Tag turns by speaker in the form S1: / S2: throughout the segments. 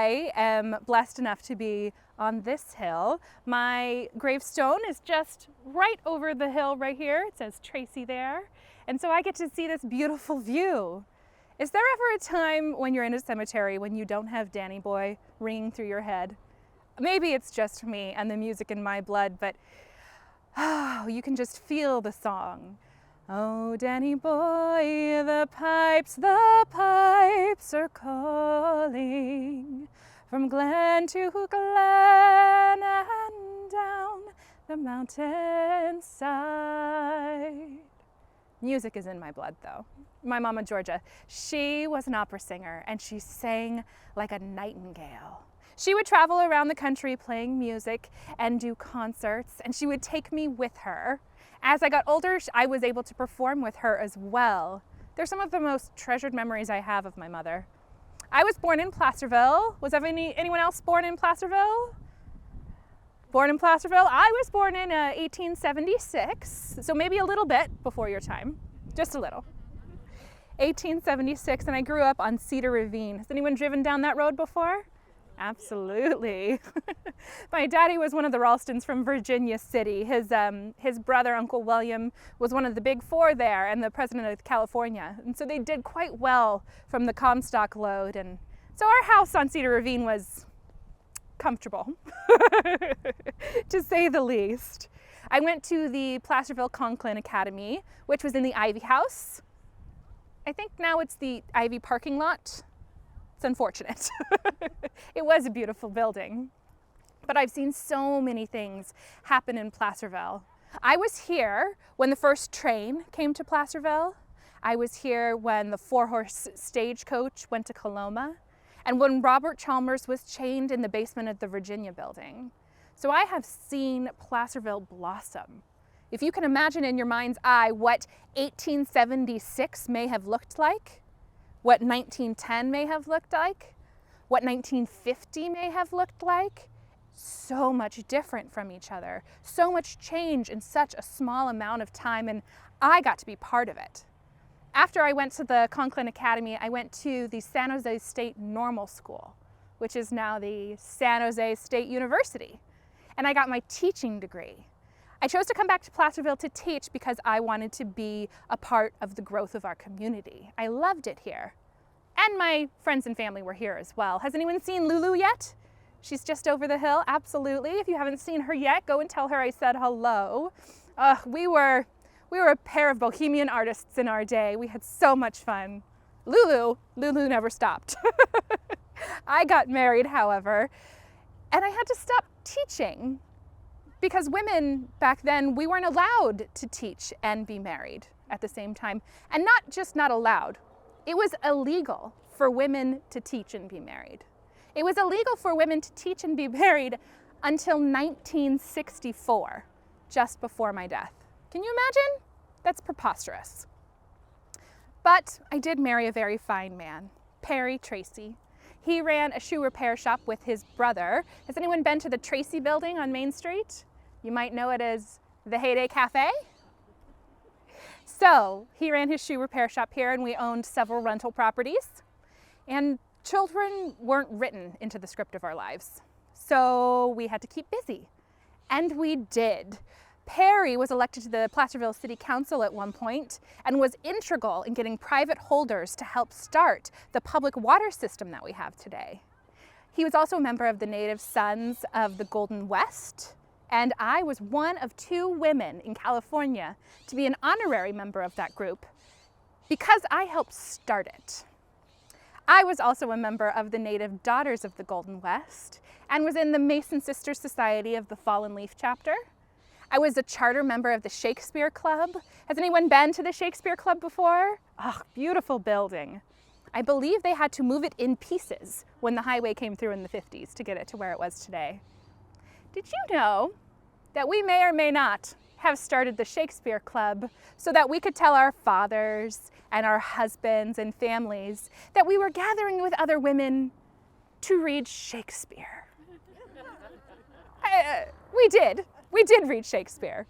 S1: I am blessed enough to be on this hill. My gravestone is just right over the hill right here. It says Tracy there. And so I get to see this beautiful view. Is there ever a time when you're in a cemetery when you don't have Danny Boy ringing through your head? Maybe it's just me and the music in my blood, but you can just feel the song. Oh, Danny boy, the pipes are calling from glen to glen and down the mountainside. Music is in my blood, though. My mama, Georgia, she was an opera singer, and she sang like a nightingale. She would travel around the country playing music and do concerts, and she would take me with her. As I got older, I was able to perform with her as well. They're some of the most treasured memories I have of my mother. I was born in Placerville. Was anyone else born in Placerville? Born in Placerville? I was born in 1876, so maybe a little bit before your time, just a little. 1876, and I grew up on Cedar Ravine. Has anyone driven down that road before? Absolutely. My daddy was one of the Ralstons from Virginia City. His brother, Uncle William, was one of the big four there and the president of California. And so they did quite well from the Comstock lode. And so our house on Cedar Ravine was comfortable, to say the least. I went to the Placerville Conklin Academy, which was in the Ivy House. I think now it's the Ivy parking lot. It's unfortunate. It was a beautiful building, but I've seen so many things happen in Placerville. I was here when the first train came to Placerville. I was here when the 4-horse stagecoach went to Coloma, and when Robert Chalmers was chained in the basement of the Virginia building. So I have seen Placerville blossom. If you can imagine in your mind's eye what 1876 may have looked like, what 1910 may have looked like, what 1950 may have looked like, so much different from each other, so much change in such a small amount of time, and I got to be part of it. After I went to the Conklin Academy, I went to the San Jose State Normal School, which is now the San Jose State University, and I got my teaching degree. I chose to come back to Placerville to teach because I wanted to be a part of the growth of our community. I loved it here. And my friends and family were here as well. Has anyone seen Lulu yet? She's just over the hill, absolutely. If you haven't seen her yet, go and tell her I said hello. We were a pair of bohemian artists in our day. We had so much fun. Lulu never stopped. I got married, however, and I had to stop teaching. Because women back then, we weren't allowed to teach and be married at the same time. And not just not allowed, it was illegal for women to teach and be married. It was illegal for women to teach and be married until 1964, just before my death. Can you imagine? That's preposterous. But I did marry a very fine man, Perry Tracy. He ran a shoe repair shop with his brother. Has anyone been to the Tracy building on Main Street? You might know it as the Heyday Cafe. So he ran his shoe repair shop here, and we owned several rental properties. And children weren't written into the script of our lives. So we had to keep busy. And we did. Perry was elected to the Placerville City Council at one point and was integral in getting private holders to help start the public water system that we have today. He was also a member of the Native Sons of the Golden West, and I was one of 2 women in California to be an honorary member of that group because I helped start it. I was also a member of the Native Daughters of the Golden West and was in the Mason Sisters Society of the Fallen Leaf chapter. I was a charter member of the Shakespeare Club. Has anyone been to the Shakespeare Club before? Oh, beautiful building. I believe they had to move it in pieces when the highway came through in the 50s to get it to where it was today. Did you know that we may or may not have started the Shakespeare Club so that we could tell our fathers and our husbands and families that we were gathering with other women to read Shakespeare? We did read Shakespeare,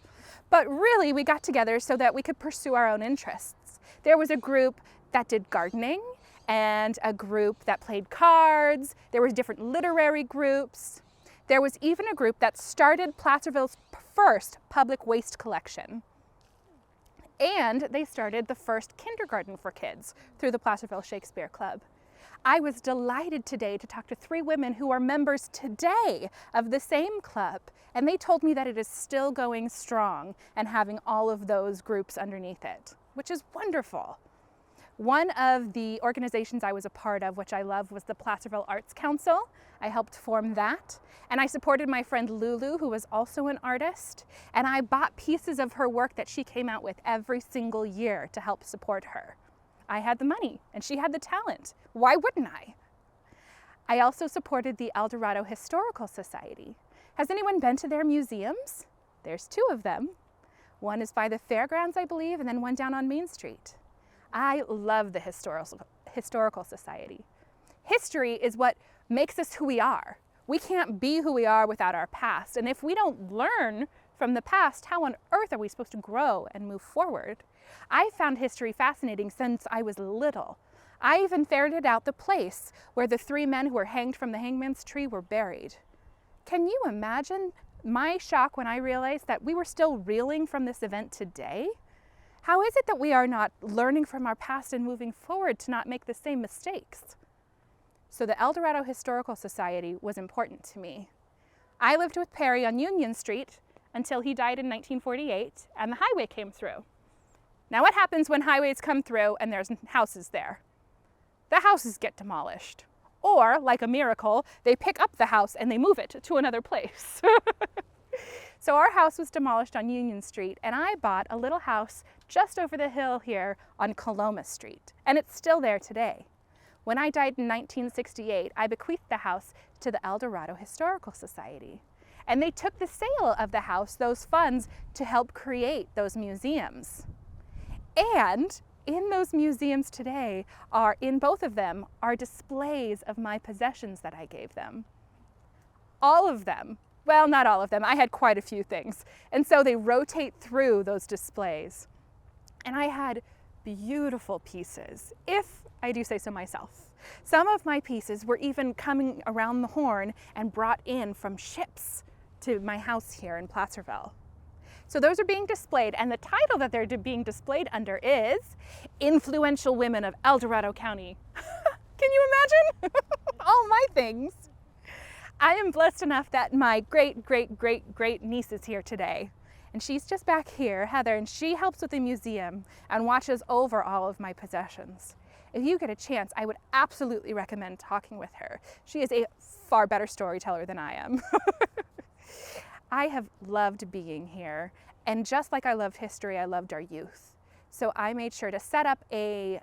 S1: but really we got together so that we could pursue our own interests. There was a group that did gardening and a group that played cards. There were different literary groups. There was even a group that started Placerville's first public waste collection. And they started the first kindergarten for kids through the Placerville Shakespeare Club. I was delighted today to talk to 3 women who are members today of the same club, and they told me that it is still going strong and having all of those groups underneath it, which is wonderful. One of the organizations I was a part of, which I love, was the Placerville Arts Council. I helped form that, and I supported my friend Lulu, who was also an artist, and I bought pieces of her work that she came out with every single year to help support her. I had the money and she had the talent. Why wouldn't I? I also supported the El Dorado Historical Society. Has anyone been to their museums? There's 2 of them. One is by the fairgrounds, I believe, and then one down on Main Street. I love the Historical Society. History is what makes us who we are. We can't be who we are without our past. And if we don't learn from the past, how on earth are we supposed to grow and move forward? I found history fascinating since I was little. I even ferreted out the place where the 3 men who were hanged from the hangman's tree were buried. Can you imagine my shock when I realized that we were still reeling from this event today? How is it that we are not learning from our past and moving forward to not make the same mistakes? So the El Dorado Historical Society was important to me. I lived with Perry on Union Street until he died in 1948 and the highway came through. Now what happens when highways come through and there's houses there? The houses get demolished. Or, like a miracle, they pick up the house and they move it to another place. So our house was demolished on Union Street, and I bought a little house just over the hill here on Coloma Street, and it's still there today. When I died in 1968, I bequeathed the house to the El Dorado Historical Society. And they took the sale of the house, those funds, to help create those museums. And in those museums today in both of them, are displays of my possessions that I gave them. All of them. Well, not all of them. I had quite a few things. And so they rotate through those displays. And I had beautiful pieces, if I do say so myself. Some of my pieces were even coming around the Horn and brought in from ships to my house here in Placerville. So those are being displayed, and the title that they're being displayed under is Influential Women of El Dorado County. Can you imagine? All my things. I am blessed enough that my great niece is here today. And she's just back here, Heather, and she helps with the museum and watches over all of my possessions. If you get a chance, I would absolutely recommend talking with her. She is a far better storyteller than I am. I have loved being here, and just like I loved history, I loved our youth. So I made sure to set up a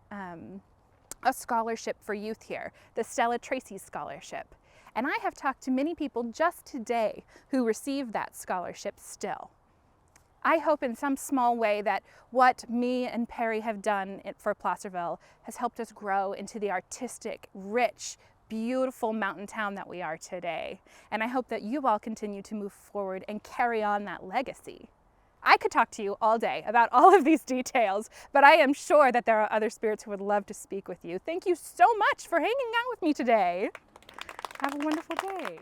S1: scholarship for youth here, the Stella Tracy Scholarship. And I have talked to many people just today who received that scholarship still. I hope in some small way that what me and Perry have done for Placerville has helped us grow into the artistic, rich, beautiful mountain town that we are today. And I hope that you all continue to move forward and carry on that legacy. I could talk to you all day about all of these details, but I am sure that there are other spirits who would love to speak with you. Thank you so much for hanging out with me today. Have a wonderful day.